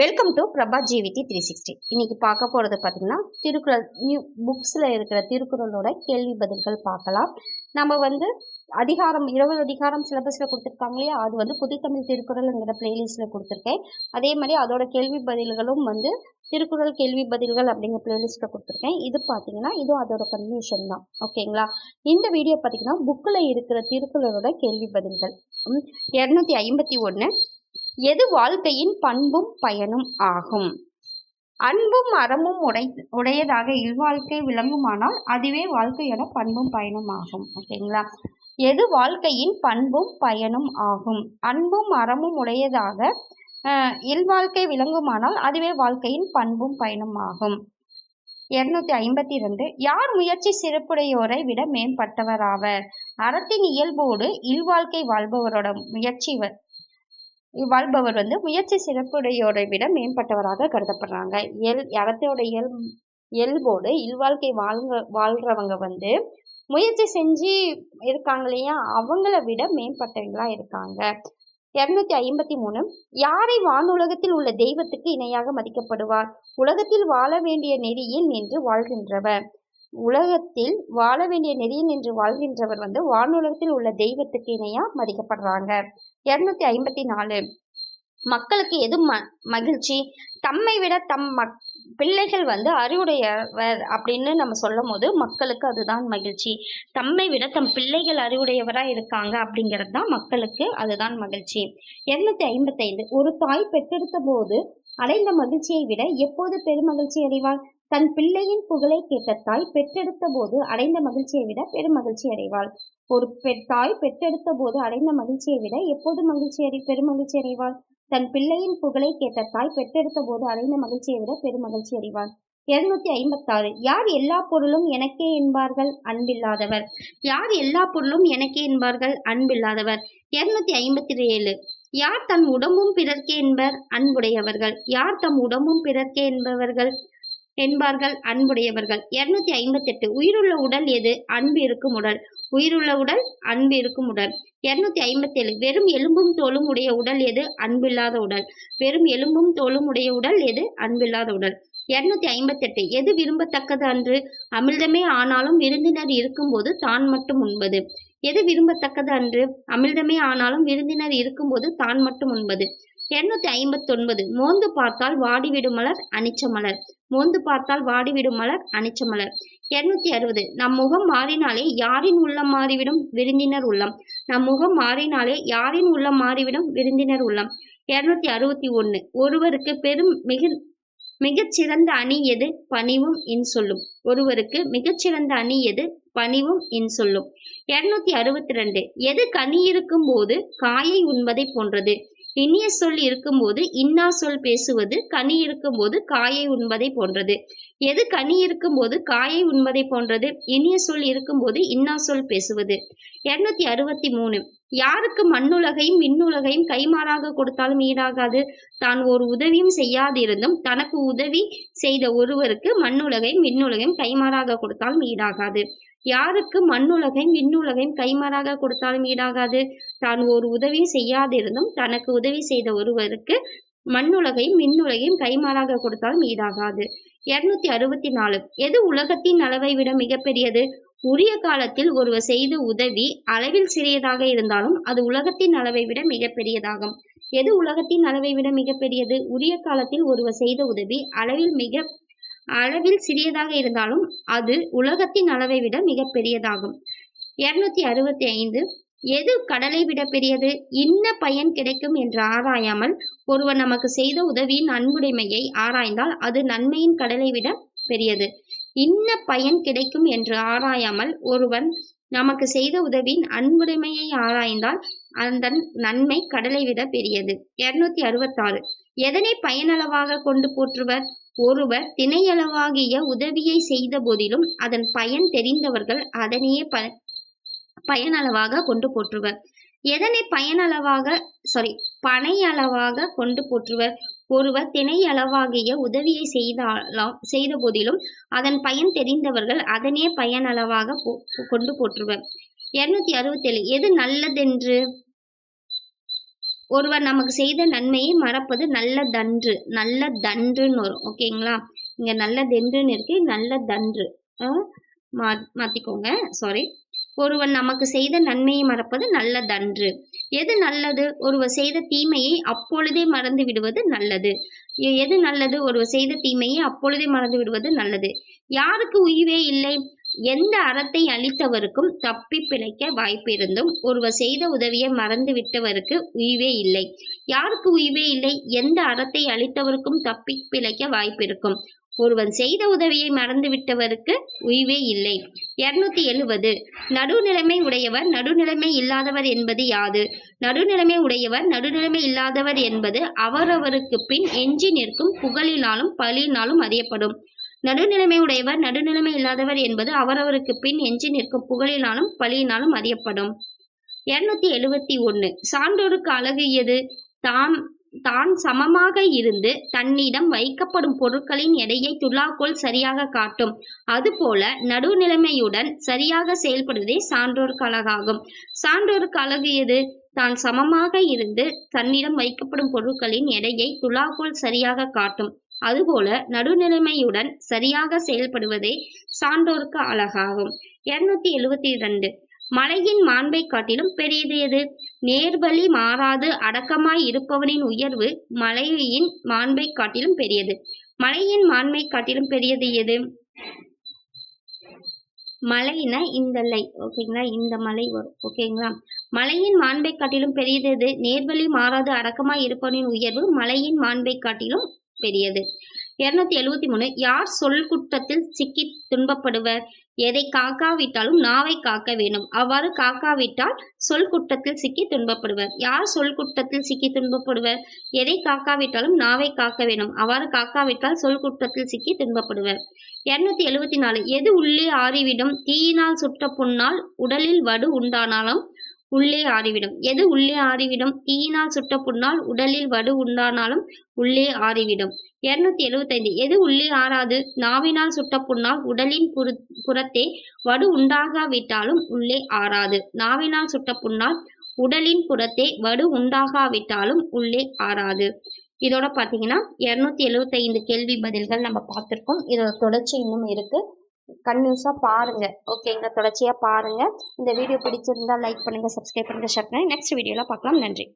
Welcome to Prabha ஜிவிடி 360. இன்னைக்கு பார்க்க போகிறது பார்த்தீங்கன்னா திருக்குறள் நியூ புக்ஸில் இருக்கிற திருக்குறளோட கேள்வி பதில்கள் பார்க்கலாம். நம்ம அதிகாரம் 20 அதிகாரம் சிலபஸில் கொடுத்துருக்காங்க இல்லையா, அது புதுத்தமிழ் திருக்குறள்ங்கிற பிளேலிஸ்ட்டில் கொடுத்துருக்கேன். அதே மாதிரி அதோட கேள்வி பதில்களும் திருக்குறள் கேள்வி பதில்கள் அப்படிங்கிற பிளேலிஸ்ட்டில் கொடுத்துருக்கேன். இது பார்த்தீங்கன்னா இதுவும் அதோட கன்வியூஷன் தான். ஓகேங்களா? இந்த வீடியோ பார்த்தீங்கன்னா புக்கில் இருக்கிற திருக்குறளோட கேள்வி பதில்கள் 251. எது வாழ்க்கையின் பண்பும் பயனும் ஆகும்? அன்பும் அறமும் உடையதாக இல்வாழ்க்கை விளங்குமானால் அதுவே வாழ்க்கையோட பண்பும் பயனும் ஆகும். ஓகேங்களா? எது வாழ்க்கையின் பண்பும் பயனும் ஆகும்? அன்பும் அறமும் உடையதாக இல்வாழ்க்கை விளங்குமானால் அதுவே வாழ்க்கையின் பண்பும் பயனும் ஆகும். 252. யார் முயற்சி சிறப்புடையோரை விட மேம்பட்டவராவர்? அறத்தின் இயல்போடு இல்வாழ்க்கை வாழ்பவர் முயற்சி சிறப்புடையோரை விட மேம்பட்டவராக கருதப்படுறாங்க. அறத்தோட இயல்போடு இல்வாழ்க்கை வாழ்றவங்க முயற்சி செஞ்சு இருக்காங்க இல்லையா, அவங்கள விட மேம்பட்டவங்களா இருக்காங்க. 253. யாரை வானுலகத்தில் உள்ள தெய்வத்துக்கு இணையாக மதிக்கப்படுவார்? உலகத்தில் வாழ வேண்டிய நெறியில் நின்று வாழ்கின்றவர். உலகத்தில் வாழ வேண்டிய நெறியில் நின்று வாழ்கின்றவர் வானுலகத்தில் உள்ள தெய்வத்துக்கு இணையா மதிக்கப்படுறாங்க. 254. மக்களுக்கு எது மகிழ்ச்சி? தம்மை விட தம் பிள்ளைகள் அறிவுடையவர் அப்படின்னு நம்ம சொல்லும் போது மக்களுக்கு அதுதான் மகிழ்ச்சி. தம்மை விட தம் பிள்ளைகள் அறிவுடையவராக இருக்காங்க அப்படிங்கிறது தான் மக்களுக்கு அதுதான் மகிழ்ச்சி. 255. ஒரு தாய் பெற்றெடுத்த போது அடைந்த மகிழ்ச்சியை விட எப்போது பெருமகிழ்ச்சி அடைவாள்? தன் பிள்ளையின் புகழை கேட்ட தாய் பெற்றெடுத்த போது அடைந்த மகிழ்ச்சியை விட பெருமகிழ்ச்சி அடைவாள். ஒரு தாய் பெற்றெடுத்த போது அடைந்த மகிழ்ச்சியை விட எப்போது பெருமகிழ்ச்சி அடைவாள்? தன் பிள்ளையின் புகழை கேட்ட தாய் பெற்றெடுத்த போது அடைந்த மகிழ்ச்சியை விட பெருமகிழ்ச்சி அடைவாள். 256. யார் எல்லா பொருளும் எனக்கே என்பார்கள்? அன்பில்லாதவர். யார் எல்லா பொருளும் எனக்கே என்பார்கள்? அன்பில்லாதவர். 257. யார் தன் உடம்பும் பிறர்க்கே என்பர்? அன்புடையவர்கள். யார் தம் உடம்பும் பிறர்க்கே என்பார்கள்? அன்புடையவர்கள். 258. உயிருள்ள உடல் எது? அன்பு இருக்கும் உடல். உயிருள்ள உடல் அன்பு இருக்கும் உடல். 257. வெறும் எலும்பும் தோலும் உடைய உடல் எது? அன்பில்லாத உடல். வெறும் எலும்பும் தோலும் உடைய உடல் எது? அன்பில்லாத உடல். 258. எது விரும்பத்தக்கது அன்று? அமிழ்தமே ஆனாலும் விருந்தினர் இருக்கும்போது தான் மட்டும் உண்பது. எது விரும்பத்தக்கது அன்று? அமிழ்தமே ஆனாலும் விருந்தினர் இருக்கும்போது தான் மட்டும் உண்பது. 259. மோந்து பார்த்தால் வாடிவிடும் மலர் அனிச்ச மலர். மோந்து பார்த்தால் வாடிவிடும் மலர் அனிச்ச மலர். 260. நம் முகம் மாறினாலே யாரின் உள்ளம் மாறிவிடும்? விருந்தினர் உள்ளம். நம் முகம் மாறினாலே யாரின் உள்ளம் மாறிவிடும்? விருந்தினர் உள்ளம். 261. ஒருவருக்கு மிகச்சிறந்த அணி எது? பணிவும் இன்சொல்லும். ஒருவருக்கு மிகச்சிறந்த அணி எது? பணிவும் இன்சொல்லும். 262. எது கனி இருக்கும் போது காயை உண்பதை போன்றது? இனிய சொல் இருக்கும்போது இன்னா சொல் பேசுவது கனி இருக்கும்போது காயை உண்பதை போன்றது. எது கனி இருக்கும்போது காயை உண்பதை போன்றது? இனிய சொல் இருக்கும்போது இன்னா சொல் பேசுவது. 263. யாருக்கு மண்ணுலகையும் விண்ணுலகையும் கைமாறாக கொடுத்தாலும் ஈடாகாது? தான் ஒரு உதவியும் செய்யாதிருந்தும் தனக்கு உதவி செய்த ஒருவருக்கு மண்ணுலகையும் விண்ணுலகையும் கைமாறாக கொடுத்தாலும் ஈடாகாது. யாருக்கு மண்ணுலகையும் விண்ணுலகையும் கைமாறாக கொடுத்தாலும் ஈடாகாது? தான் ஒரு உதவி செய்யாதிருந்தும் தனக்கு உதவி செய்த ஒருவருக்கு மண்ணுலகையும் விண்ணுலகையும் கைமாறாக கொடுத்தாலும் ஈடாகாது. 264. எது உலகத்தின் அளவை விட மிகப்பெரியது? உரிய காலத்தில் ஒருவர் செய்த உதவி அளவில் சிறியதாக இருந்தாலும் அது உலகத்தின் அளவை விட மிகப்பெரியதாகும். எது உலகத்தின் அளவை விட மிகப்பெரியது? உரிய காலத்தில் ஒருவர் செய்த உதவி அளவில் சிறியதாக இருந்தாலும் அது உலகத்தின் அளவை விட மிகப்பெரியதாகும். 265. எது கடலை விட பெரியது? இன்ன பயன் கிடைக்கும் என்று ஆராயாமல் ஒருவர் நமக்கு செய்த உதவியின் அன்புடைமையை ஆராய்ந்தால் அது நன்மையின் கடலை விட பெரியது. இன்ன பயன் கிடைக்கும் என்று ஆராயாமல் ஒருவன் நமக்கு செய்த உதவியின் அன்புடைமையை ஆராய்ந்தால் அந்த நன்மை கடலை விட பெரியது. 266. எதனை பயனளவாக கொண்டு போற்றுவர்? ஒருவர் திணையளவாகிய உதவியை செய்த போதிலும் அதன் பயன் தெரிந்தவர்கள் அதனையே பயனளவாக கொண்டு போற்றுவர். எதனை பனையளவாக கொண்டு போற்றுவர்? ஒருவர் திணையளவாகிய உதவியை செய்த போதிலும் அதன் பயன் தெரிந்தவர்கள் அதனே பயனளவாக கொண்டு போற்றுவர். 267. எது நல்லதென்று ஒருவர் நமக்கு செய்த நன்மையை மறப்பது நல்லதன்று. நல்லதன்றுன்னு வரும். ஓகேங்களா? இங்க நல்லதென்றுன்னு இருக்கு. நல்லதன்று. மாத்திக்கோங்க. சாரி. ஒருவன் நமக்கு செய்த நன்மையை மறப்பது நல்லதன்று. எது நல்லது? ஒருவர் செய்த தீமையை அப்பொழுதே மறந்து விடுவது நல்லது. எது நல்லது? ஒருவர் செய்த தீமையை அப்பொழுதே மறந்து விடுவது நல்லது. யாருக்கு உய்வே இல்லை? எந்த அறத்தை அளித்தவருக்கும் தப்பி பிழைக்க வாய்ப்பு இருந்தும் ஒருவர் செய்த உதவியை மறந்து விட்டவருக்கு உய்வே இல்லை. யாருக்கு உய்வே இல்லை? எந்த அறத்தை அளித்தவருக்கும் தப்பி பிழைக்க வாய்ப்பு இருக்கும். ஒருவன் செய்த உதவியை மறந்து விட்டவருக்கு உய்வே இல்லை. 270. நடுநிலைமை உடையவர் நடுநிலைமை இல்லாதவர் என்பது யாது? நடுநிலைமை உடையவர் நடுநிலைமை இல்லாதவர் என்பது அவரவருக்கு பின் எஞ்சி நிற்கும் புகழினாலும் பழியினாலும் அறியப்படும். நடுநிலைமை உடையவர் நடுநிலைமை இல்லாதவர் என்பது அவரவருக்கு பின் எஞ்சி நிற்கும் புகழினாலும் பழியினாலும் அறியப்படும். 271. சான்றோருக்கு அழகு எது? தான் சமமாக இருந்து தன்னிடம் வைக்கப்படும் பொருட்களின் எடையை துலாக்கோல் சரியாக காட்டும். அதுபோல நடுநிலைமையுடன் சரியாக செயல்படுவதே சான்றோருக்கு அழகாகும். சான்றோருக்கு அழகு எது? தான் சமமாக இருந்து தன்னிடம் வைக்கப்படும் பொருட்களின் எடையை துலாக்கோல் சரியாக காட்டும். அதுபோல நடுநிலைமையுடன் சரியாக செயல்படுவதே சான்றோருக்கு அழகாகும். 272. மலையின் மாண்பை காட்டிலும் பெரியது எது? நேர்வழி மாறாது அடக்கமாய் இருப்பவனின் உயர்வு மலையின் மாண்பை காட்டிலும் பெரியது. மலையின் மாண்பை காட்டிலும் பெரியது எது? மலைனா இந்த லை. ஓகேங்களா? இந்த மலை வரும். ஓகேங்களா? மலையின் மாண்பை காட்டிலும் பெரியது எது? நேர்வழி மாறாது அடக்கமாய் இருப்பவனின் உயர்வு மலையின் மாண்பை காட்டிலும் பெரியது. 273. யார் சொல் குற்றத்தில் சிக்கி துன்பப்படுவர்? எதை காக்காவிட்டாலும் நாவை காக்க வேண்டும். அவ்வாறு காக்காவிட்டால் சொல் குற்றத்தில் சிக்கி துன்பப்படுவர். யார் சொல் குற்றத்தில் சிக்கி துன்பப்படுவர்? எதை காக்காவிட்டாலும் நாவை காக்க வேண்டும். அவ்வாறு காக்காவிட்டால் சொல் குற்றத்தில் சிக்கி துன்பப்படுவர். 274. எது உள்ளே ஆறிவிடும்? தீயினால் சுட்ட புண்ணால் உடலில் வடு உண்டானாலும் உள்ளே ஆறிவிடும். எது உள்ளே ஆறிவிடும்? தீயினால் சுட்ட புண்ணால் உடலில் வடு உண்டானாலும் உள்ளே ஆறிவிடும். 275. எது உள்ளே ஆறாது? நாவினால் சுட்ட புண்ணால் உடலின் புறத்தே வடு உண்டாகாவிட்டாலும் உள்ளே ஆறாது. நாவினால் சுட்ட புண்ணால் உடலின் புறத்தே வடு உண்டாகாவிட்டாலும் உள்ளே ஆறாது. இதோட பார்த்தீங்கன்னா 275 கேள்வி பதில்கள் நம்ம பார்த்துருக்கோம். இதோட தொடர்ச்சி இன்னும் இருக்கு. கன்யூஸாக பாருங்க. ஓகேங்க? தொடர்ச்சியாக பாருங்க. இந்த வீடியோ பிடிச்சிருந்தா லைக் பண்ணுங்க, சப்ஸ்கிரைப் பண்ணுங்க, ஷேர் பண்ணுங்க. நெக்ஸ்ட் வீடியோவில் பார்க்கலாம். நன்றி.